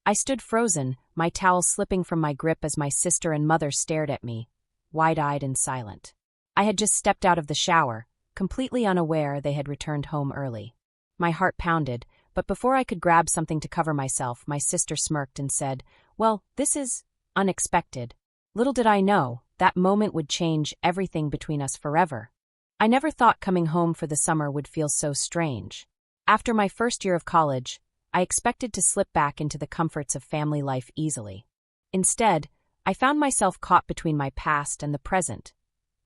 I stood frozen, my towel slipping from my grip as my sister and mother stared at me, wide-eyed and silent. I had just stepped out of the shower, completely unaware they had returned home early. My heart pounded, but before I could grab something to cover myself, my sister smirked and said, "Well, this is unexpected." Little did I know, that moment would change everything between us forever. I never thought coming home for the summer would feel so strange. After my first year of college, I expected to slip back into the comforts of family life easily. Instead, I found myself caught between my past and the present.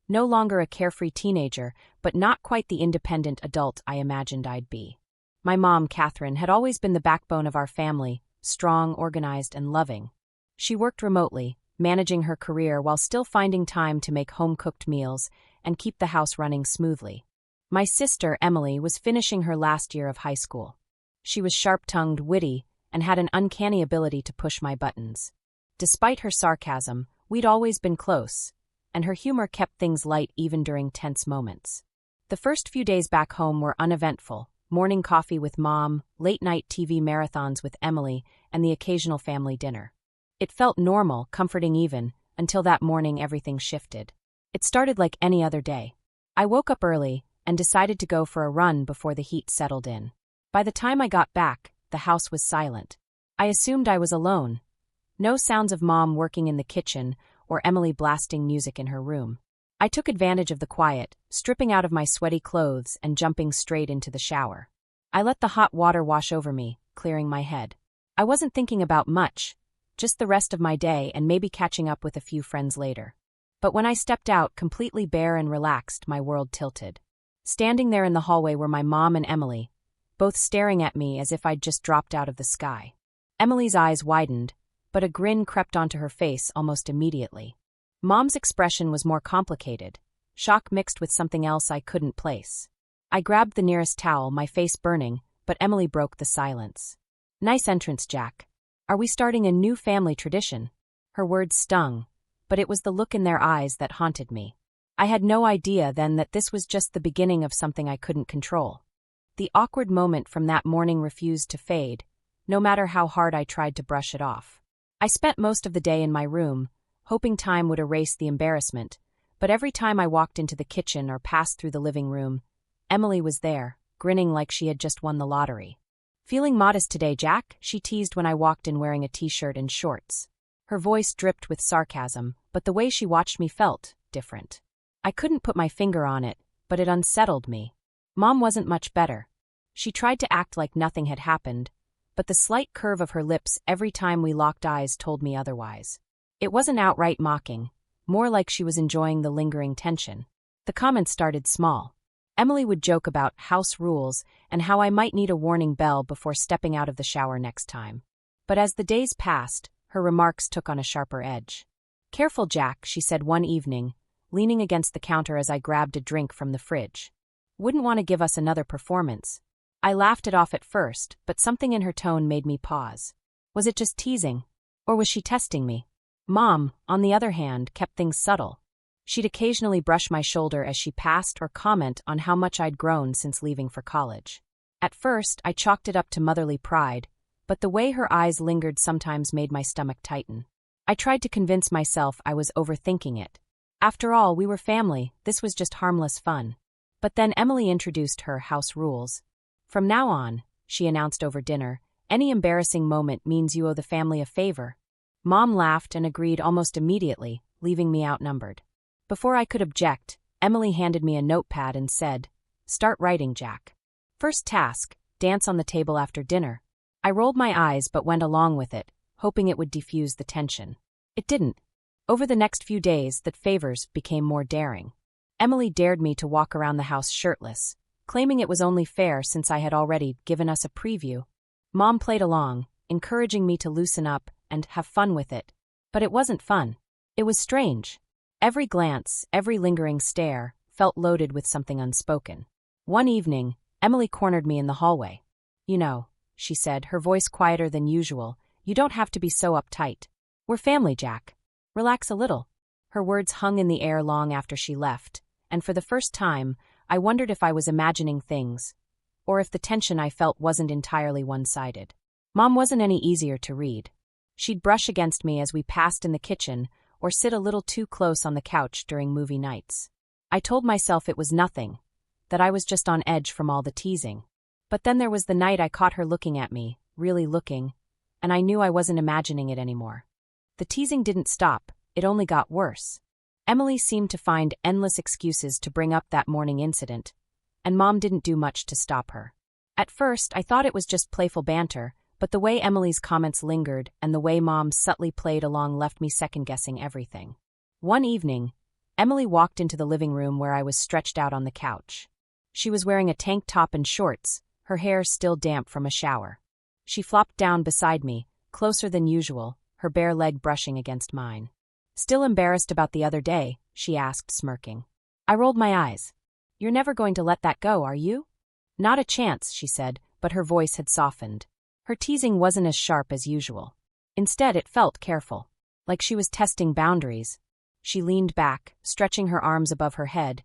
No longer a carefree teenager, but not quite the independent adult I imagined I'd be. My mom, Catherine, had always been the backbone of our family, strong, organized, and loving. She worked remotely, managing her career while still finding time to make home-cooked meals and keep the house running smoothly. My sister, Emily, was finishing her last year of high school. She was sharp-tongued, witty, and had an uncanny ability to push my buttons. Despite her sarcasm, we'd always been close, and her humor kept things light even during tense moments. The first few days back home were uneventful: morning coffee with Mom, late-night TV marathons with Emily, and the occasional family dinner. It felt normal, comforting even, until that morning everything shifted. It started like any other day. I woke up early and decided to go for a run before the heat settled in. By the time I got back, the house was silent. I assumed I was alone. No sounds of Mom working in the kitchen or Emily blasting music in her room. I took advantage of the quiet, stripping out of my sweaty clothes and jumping straight into the shower. I let the hot water wash over me, clearing my head. I wasn't thinking about much, just the rest of my day and maybe catching up with a few friends later. But when I stepped out, completely bare and relaxed, my world tilted. Standing there in the hallway were my mom and Emily, both staring at me as if I'd just dropped out of the sky. Emily's eyes widened, but a grin crept onto her face almost immediately. Mom's expression was more complicated, shock mixed with something else I couldn't place. I grabbed the nearest towel, my face burning, but Emily broke the silence. "Nice entrance, Jack. Are we starting a new family tradition?" Her words stung, but it was the look in their eyes that haunted me. I had no idea then that this was just the beginning of something I couldn't control. The awkward moment from that morning refused to fade, no matter how hard I tried to brush it off. I spent most of the day in my room, hoping time would erase the embarrassment, but every time I walked into the kitchen or passed through the living room, Emily was there, grinning like she had just won the lottery. "Feeling modest today, Jack?" she teased when I walked in wearing a t-shirt and shorts. Her voice dripped with sarcasm, but the way she watched me felt different. I couldn't put my finger on it, but it unsettled me. Mom wasn't much better. She tried to act like nothing had happened, but the slight curve of her lips every time we locked eyes told me otherwise. It wasn't outright mocking, more like she was enjoying the lingering tension. The comments started small. Emily would joke about house rules and how I might need a warning bell before stepping out of the shower next time. But as the days passed, her remarks took on a sharper edge. "Careful, Jack," she said one evening, leaning against the counter as I grabbed a drink from the fridge. "Wouldn't want to give us another performance." I laughed it off at first, but something in her tone made me pause. Was it just teasing? Or was she testing me? Mom, on the other hand, kept things subtle. She'd occasionally brush my shoulder as she passed or comment on how much I'd grown since leaving for college. At first, I chalked it up to motherly pride, but the way her eyes lingered sometimes made my stomach tighten. I tried to convince myself I was overthinking it. After all, we were family, this was just harmless fun. But then Emily introduced her house rules. "From now on," she announced over dinner, "any embarrassing moment means you owe the family a favor." Mom laughed and agreed almost immediately, leaving me outnumbered. Before I could object, Emily handed me a notepad and said, "Start writing, Jack. First task, dance on the table after dinner." I rolled my eyes but went along with it, hoping it would defuse the tension. It didn't. Over the next few days, the favors became more daring. Emily dared me to walk around the house shirtless, claiming it was only fair since I had already given us a preview. Mom played along, encouraging me to loosen up and have fun with it. But it wasn't fun. It was strange. Every glance, every lingering stare, felt loaded with something unspoken. One evening, Emily cornered me in the hallway. "You know," she said, her voice quieter than usual, "you don't have to be so uptight. We're family, Jack. Relax a little." Her words hung in the air long after she left, and for the first time, I wondered if I was imagining things, or if the tension I felt wasn't entirely one-sided. Mom wasn't any easier to read. She'd brush against me as we passed in the kitchen or sit a little too close on the couch during movie nights. I told myself it was nothing, that I was just on edge from all the teasing. But then there was the night I caught her looking at me, really looking, and I knew I wasn't imagining it anymore. The teasing didn't stop, it only got worse. Emily seemed to find endless excuses to bring up that morning incident, and Mom didn't do much to stop her. At first, I thought it was just playful banter, but the way Emily's comments lingered and the way Mom subtly played along left me second-guessing everything. One evening, Emily walked into the living room where I was stretched out on the couch. She was wearing a tank top and shorts, her hair still damp from a shower. She flopped down beside me, closer than usual, her bare leg brushing against mine. "Still embarrassed about the other day?" she asked, smirking. I rolled my eyes. "You're never going to let that go, are you?" "Not a chance," she said, but her voice had softened. Her teasing wasn't as sharp as usual. Instead, it felt careful, like she was testing boundaries. She leaned back, stretching her arms above her head,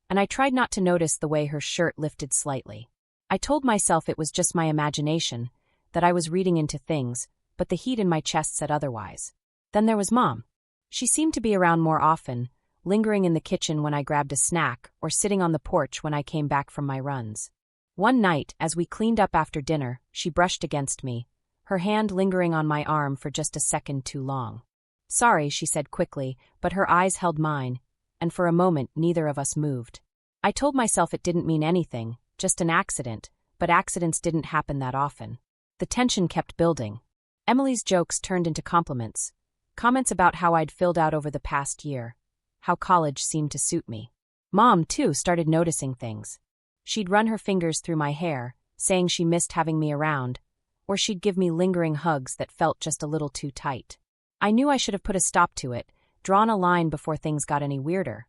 and I tried not to notice the way her shirt lifted slightly. I told myself it was just my imagination, that I was reading into things, but the heat in my chest said otherwise. Then there was Mom. She seemed to be around more often, lingering in the kitchen when I grabbed a snack or sitting on the porch when I came back from my runs. One night, as we cleaned up after dinner, she brushed against me, her hand lingering on my arm for just a second too long. "Sorry," she said quickly, but her eyes held mine, and for a moment neither of us moved. I told myself it didn't mean anything, just an accident, but accidents didn't happen that often. The tension kept building. Emily's jokes turned into compliments, comments about how I'd filled out over the past year, how college seemed to suit me. Mom, too, started noticing things. She'd run her fingers through my hair, saying she missed having me around, or she'd give me lingering hugs that felt just a little too tight. I knew I should have put a stop to it, drawn a line before things got any weirder.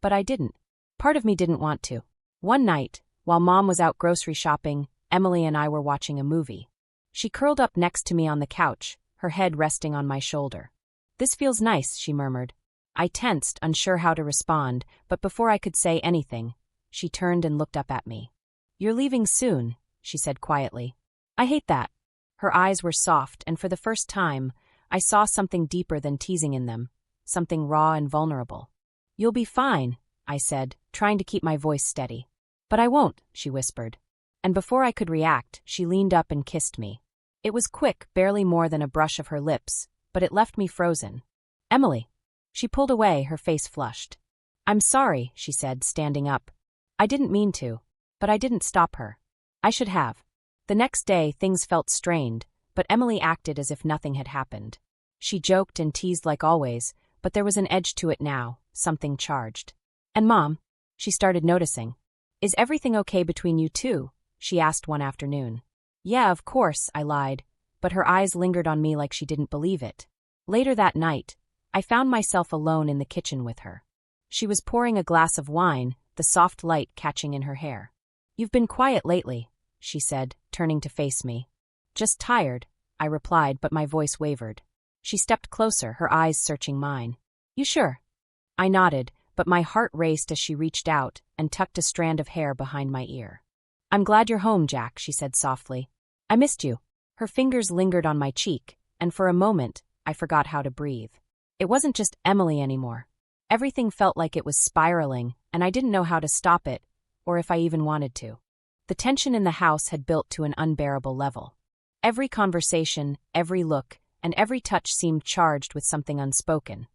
But I didn't. Part of me didn't want to. One night, while Mom was out grocery shopping, Emily and I were watching a movie. She curled up next to me on the couch, her head resting on my shoulder. "This feels nice," she murmured. I tensed, unsure how to respond, but before I could say anything, she turned and looked up at me. "You're leaving soon," she said quietly. "I hate that." Her eyes were soft, and for the first time, I saw something deeper than teasing in them, something raw and vulnerable. "You'll be fine," I said, trying to keep my voice steady. "But I won't," she whispered. And before I could react, she leaned up and kissed me. It was quick, barely more than a brush of her lips, but it left me frozen. "Emily." She pulled away, her face flushed. "I'm sorry," she said, standing up. "I didn't mean to. But I didn't stop her. I should have." The next day, things felt strained, but Emily acted as if nothing had happened. She joked and teased like always, but there was an edge to it now, something charged. "And Mom?" She started noticing. "Is everything okay between you two?" she asked one afternoon. "Yeah, of course," I lied, but her eyes lingered on me like she didn't believe it. Later that night, I found myself alone in the kitchen with her. She was pouring a glass of wine, the soft light catching in her hair. "You've been quiet lately," she said, turning to face me. "Just tired," I replied, but my voice wavered. She stepped closer, her eyes searching mine. "You sure?" I nodded, but my heart raced as she reached out and tucked a strand of hair behind my ear. "I'm glad you're home, Jack," she said softly. "I missed you." Her fingers lingered on my cheek, and for a moment, I forgot how to breathe. It wasn't just Emily anymore. Everything felt like it was spiraling, and I didn't know how to stop it, or if I even wanted to. The tension in the house had built to an unbearable level. Every conversation, every look, and every touch seemed charged with something unspoken.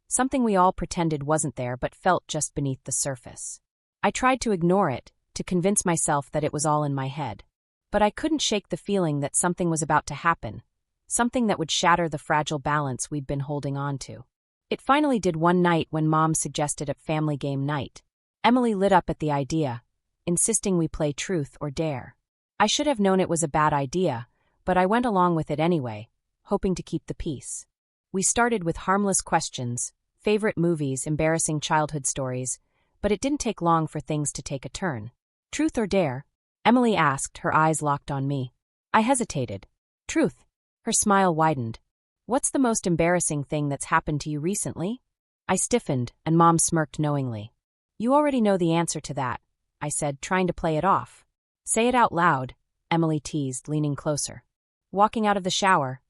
Something we all pretended wasn't there but felt just beneath the surface. I tried to ignore it, to convince myself that it was all in my head. But I couldn't shake the feeling that something was about to happen, something that would shatter the fragile balance we'd been holding on to. It finally did one night when Mom suggested a family game night. Emily lit up at the idea, insisting we play truth or dare. I should have known it was a bad idea, but I went along with it anyway, hoping to keep the peace. We started with harmless questions, favorite movies, embarrassing childhood stories, but it didn't take long for things to take a turn. "Truth or dare?" Emily asked, her eyes locked on me. I hesitated. "Truth." Her smile widened. "What's the most embarrassing thing that's happened to you recently?" I stiffened, and Mom smirked knowingly. "You already know the answer to that," I said, trying to play it off. "Say it out loud," Emily teased, leaning closer. Walking out of the shower.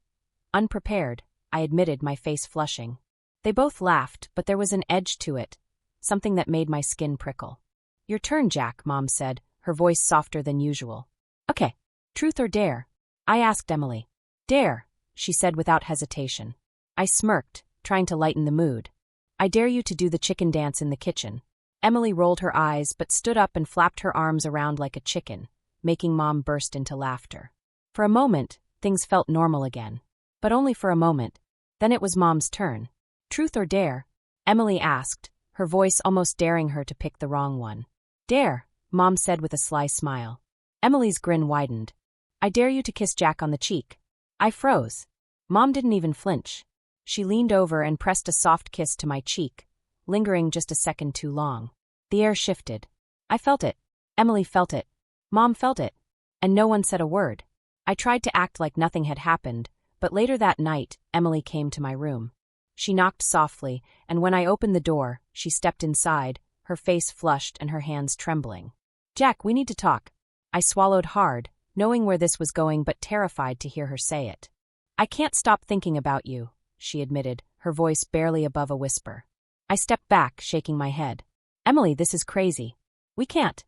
Unprepared, I admitted, my face flushing. They both laughed, but there was an edge to it, something that made my skin prickle. Your turn, Jack, Mom said, her voice softer than usual. Okay. Truth or dare? I asked Emily. Dare, she said without hesitation. I smirked, trying to lighten the mood. I dare you to do the chicken dance in the kitchen. Emily rolled her eyes but stood up and flapped her arms around like a chicken, making Mom burst into laughter. For a moment, things felt normal again. But only for a moment. Then it was Mom's turn. Truth or dare? Emily asked, her voice almost daring her to pick the wrong one. Dare, Mom said with a sly smile. Emily's grin widened. I dare you to kiss Jack on the cheek. I froze. Mom didn't even flinch. She leaned over and pressed a soft kiss to my cheek, lingering just a second too long. The air shifted. I felt it. Emily felt it. Mom felt it. And no one said a word. I tried to act like nothing had happened, but later that night, Emily came to my room. She knocked softly, and when I opened the door, she stepped inside, her face flushed and her hands trembling. Jack, we need to talk. I swallowed hard, knowing where this was going but terrified to hear her say it. I can't stop thinking about you, she admitted, her voice barely above a whisper. I stepped back, shaking my head. Emily, this is crazy. We can't.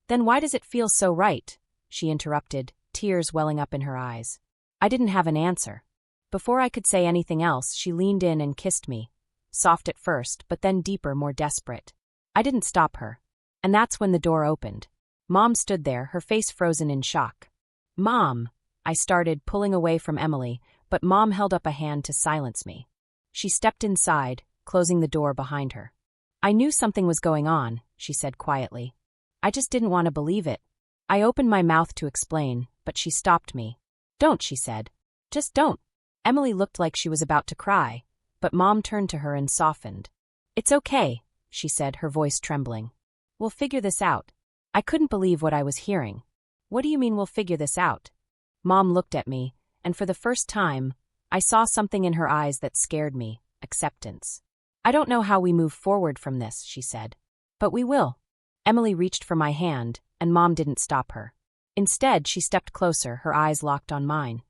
Then why does it feel so right? She interrupted, tears welling up in her eyes. I didn't have an answer. Before I could say anything else, she leaned in and kissed me, soft at first, but then deeper, more desperate. I didn't stop her. And that's when the door opened. Mom stood there, her face frozen in shock. Mom, I started, pulling away from Emily, but Mom held up a hand to silence me. She stepped inside, closing the door behind her. I knew something was going on, she said quietly. I just didn't want to believe it. I opened my mouth to explain, but she stopped me. Don't, she said. Just don't. Emily looked like she was about to cry, but Mom turned to her and softened. It's okay, she said, her voice trembling. We'll figure this out. I couldn't believe what I was hearing. What do you mean we'll figure this out? Mom looked at me, and for the first time, I saw something in her eyes that scared me, acceptance. I don't know how we move forward from this, she said. But we will. Emily reached for my hand, and Mom didn't stop her. Instead, she stepped closer, her eyes locked on mine.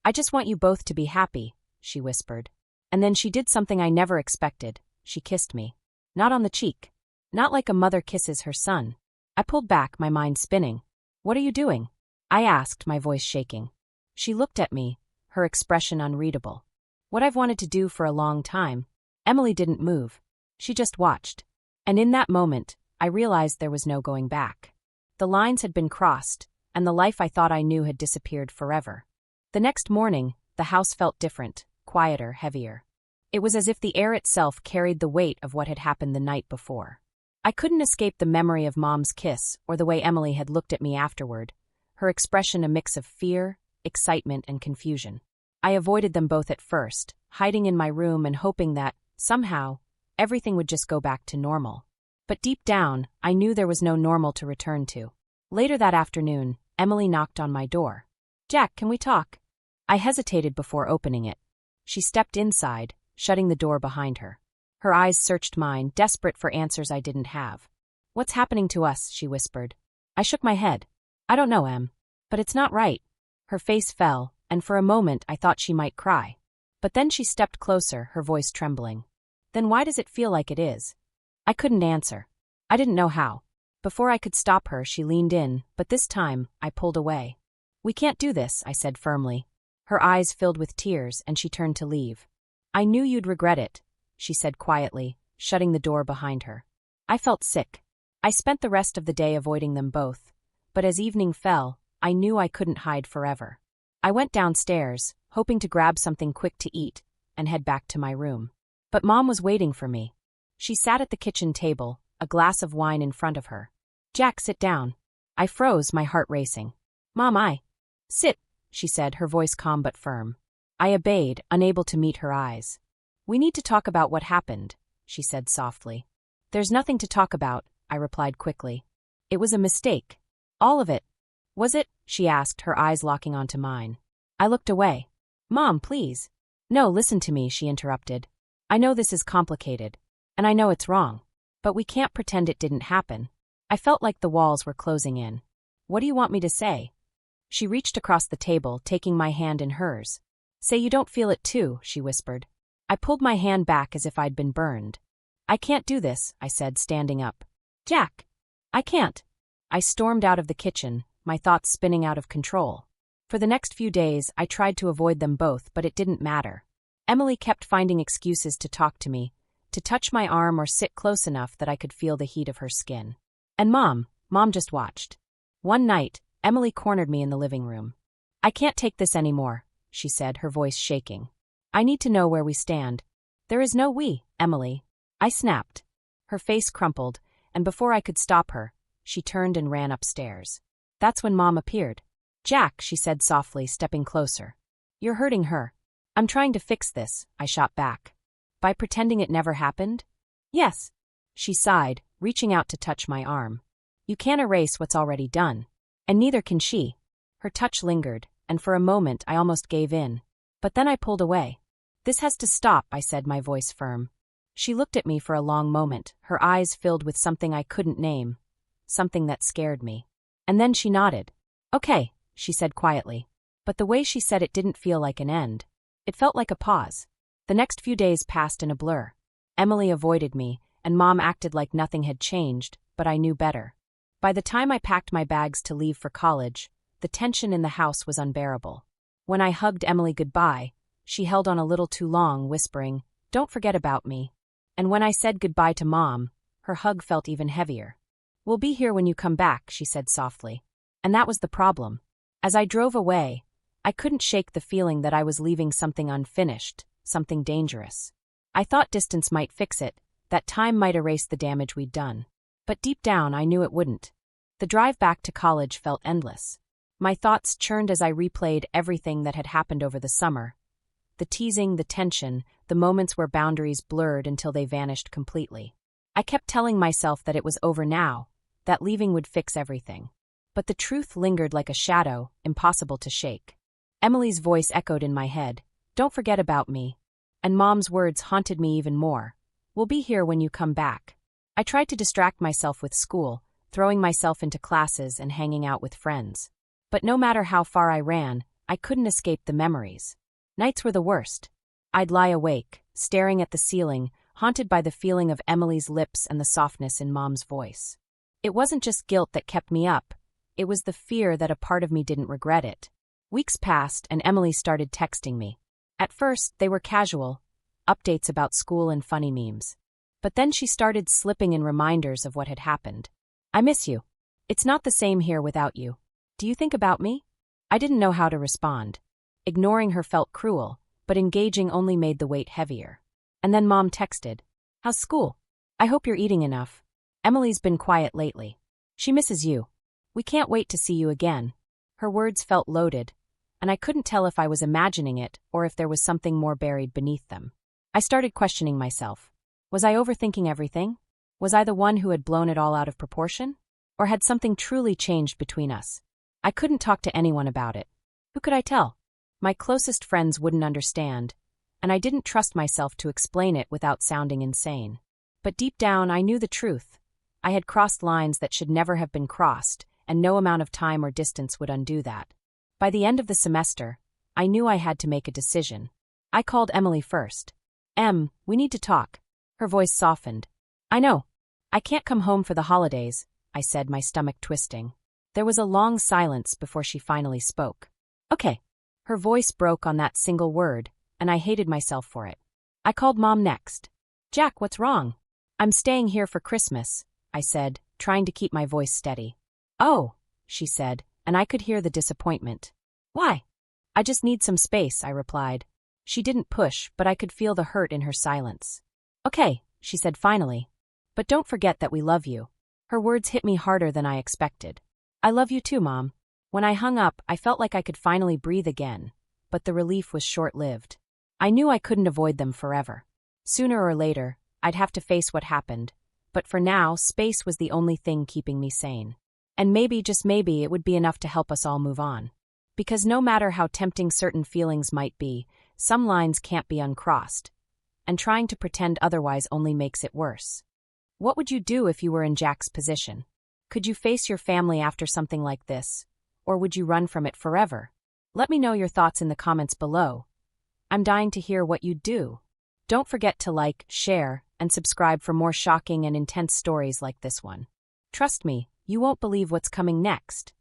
I just want you both to be happy, she whispered. And then she did something I never expected. She kissed me. Not on the cheek. Not like a mother kisses her son. I pulled back, my mind spinning. What are you doing? I asked, my voice shaking. She looked at me, her expression unreadable. What I've wanted to do for a long time. Emily didn't move. She just watched. And in that moment, I realized there was no going back. The lines had been crossed, and the life I thought I knew had disappeared forever. The next morning, the house felt different, quieter, heavier. It was as if the air itself carried the weight of what had happened the night before. I couldn't escape the memory of Mom's kiss or the way Emily had looked at me afterward, her expression a mix of fear, excitement, and confusion. I avoided them both at first, hiding in my room and hoping that, somehow, everything would just go back to normal. But deep down, I knew there was no normal to return to. Later that afternoon, Emily knocked on my door. Jack, can we talk? I hesitated before opening it. She stepped inside, shutting the door behind her. Her eyes searched mine, desperate for answers I didn't have. What's happening to us? She whispered. I shook my head. I don't know, Em. But it's not right. Her face fell, and for a moment I thought she might cry. But then she stepped closer, her voice trembling. Then why does it feel like it is? I couldn't answer. I didn't know how. Before I could stop her, she leaned in, but this time, I pulled away. We can't do this, I said firmly. Her eyes filled with tears, and she turned to leave. I knew you'd regret it, she said quietly, shutting the door behind her. I felt sick. I spent the rest of the day avoiding them both, but as evening fell, I knew I couldn't hide forever. I went downstairs, hoping to grab something quick to eat, and head back to my room. But Mom was waiting for me. She sat at the kitchen table, a glass of wine in front of her. Jack, sit down. I froze, my heart racing. Mom, Sit, she said, her voice calm but firm. I obeyed, unable to meet her eyes. We need to talk about what happened, she said softly. There's nothing to talk about, I replied quickly. It was a mistake. All of it. Was it? She asked, her eyes locking onto mine. I looked away. Mom, please. No, listen to me, she interrupted. I know this is complicated, and I know it's wrong, but we can't pretend it didn't happen. I felt like the walls were closing in. What do you want me to say? She reached across the table, taking my hand in hers. Say you don't feel it too, she whispered. I pulled my hand back as if I'd been burned. I can't do this, I said, standing up. Jack! I can't. I stormed out of the kitchen, my thoughts spinning out of control. For the next few days, I tried to avoid them both, but it didn't matter. Emily kept finding excuses to talk to me, to touch my arm or sit close enough that I could feel the heat of her skin. And Mom just watched. One night, Emily cornered me in the living room. I can't take this anymore, she said, her voice shaking. I need to know where we stand. There is no we, Emily. I snapped. Her face crumpled, and before I could stop her, she turned and ran upstairs. That's when Mom appeared. Jack, she said softly, stepping closer. You're hurting her. I'm trying to fix this, I shot back. By pretending it never happened? Yes. She sighed, reaching out to touch my arm. You can't erase what's already done. And neither can she. Her touch lingered, and for a moment I almost gave in. But then I pulled away. This has to stop, I said, my voice firm. She looked at me for a long moment, her eyes filled with something I couldn't name. Something that scared me. And then she nodded. Okay, she said quietly. But the way she said it didn't feel like an end. It felt like a pause. The next few days passed in a blur. Emily avoided me, and Mom acted like nothing had changed, but I knew better. By the time I packed my bags to leave for college, the tension in the house was unbearable. When I hugged Emily goodbye, she held on a little too long, whispering, "Don't forget about me." And when I said goodbye to Mom, her hug felt even heavier. "We'll be here when you come back," she said softly. And that was the problem. As I drove away, I couldn't shake the feeling that I was leaving something unfinished, something dangerous. I thought distance might fix it, that time might erase the damage we'd done. But deep down, I knew it wouldn't. The drive back to college felt endless. My thoughts churned as I replayed everything that had happened over the summer. The teasing, the tension, the moments where boundaries blurred until they vanished completely. I kept telling myself that it was over now, that leaving would fix everything. But the truth lingered like a shadow, impossible to shake. Emily's voice echoed in my head, "Don't forget about me." And Mom's words haunted me even more. "We'll be here when you come back." I tried to distract myself with school, throwing myself into classes and hanging out with friends. But no matter how far I ran, I couldn't escape the memories. Nights were the worst. I'd lie awake, staring at the ceiling, haunted by the feeling of Emily's lips and the softness in Mom's voice. It wasn't just guilt that kept me up. It was the fear that a part of me didn't regret it. Weeks passed and Emily started texting me. At first, they were casual, updates about school and funny memes. But then she started slipping in reminders of what had happened. "I miss you. It's not the same here without you. Do you think about me?" I didn't know how to respond. Ignoring her felt cruel, but engaging only made the weight heavier. And then Mom texted, "How's school? I hope you're eating enough. Emily's been quiet lately. She misses you. We can't wait to see you again." Her words felt loaded, and I couldn't tell if I was imagining it or if there was something more buried beneath them. I started questioning myself. Was I overthinking everything? Was I the one who had blown it all out of proportion? Or had something truly changed between us? I couldn't talk to anyone about it. Who could I tell? My closest friends wouldn't understand, and I didn't trust myself to explain it without sounding insane. But deep down, I knew the truth. I had crossed lines that should never have been crossed, and no amount of time or distance would undo that. By the end of the semester, I knew I had to make a decision. I called Emily first. "Em, we need to talk." Her voice softened. "I know. I can't come home for the holidays," I said, my stomach twisting. There was a long silence before she finally spoke. "Okay." Her voice broke on that single word, and I hated myself for it. I called Mom next. "Jack, what's wrong?" "I'm staying here for Christmas," I said, trying to keep my voice steady. "Oh," she said, and I could hear the disappointment. "Why?" "I just need some space," I replied. She didn't push, but I could feel the hurt in her silence. "Okay," she said finally. "But don't forget that we love you." Her words hit me harder than I expected. "I love you too, Mom." When I hung up, I felt like I could finally breathe again, but the relief was short-lived. I knew I couldn't avoid them forever. Sooner or later, I'd have to face what happened, but for now, space was the only thing keeping me sane. And maybe, just maybe, it would be enough to help us all move on. Because no matter how tempting certain feelings might be, some lines can't be uncrossed, and trying to pretend otherwise only makes it worse. What would you do if you were in Jack's position? Could you face your family after something like this? or would you run from it forever? Let me know your thoughts in the comments below. I'm dying to hear what you'd do. Don't forget to like, share, and subscribe for more shocking and intense stories like this one. Trust me, you won't believe what's coming next.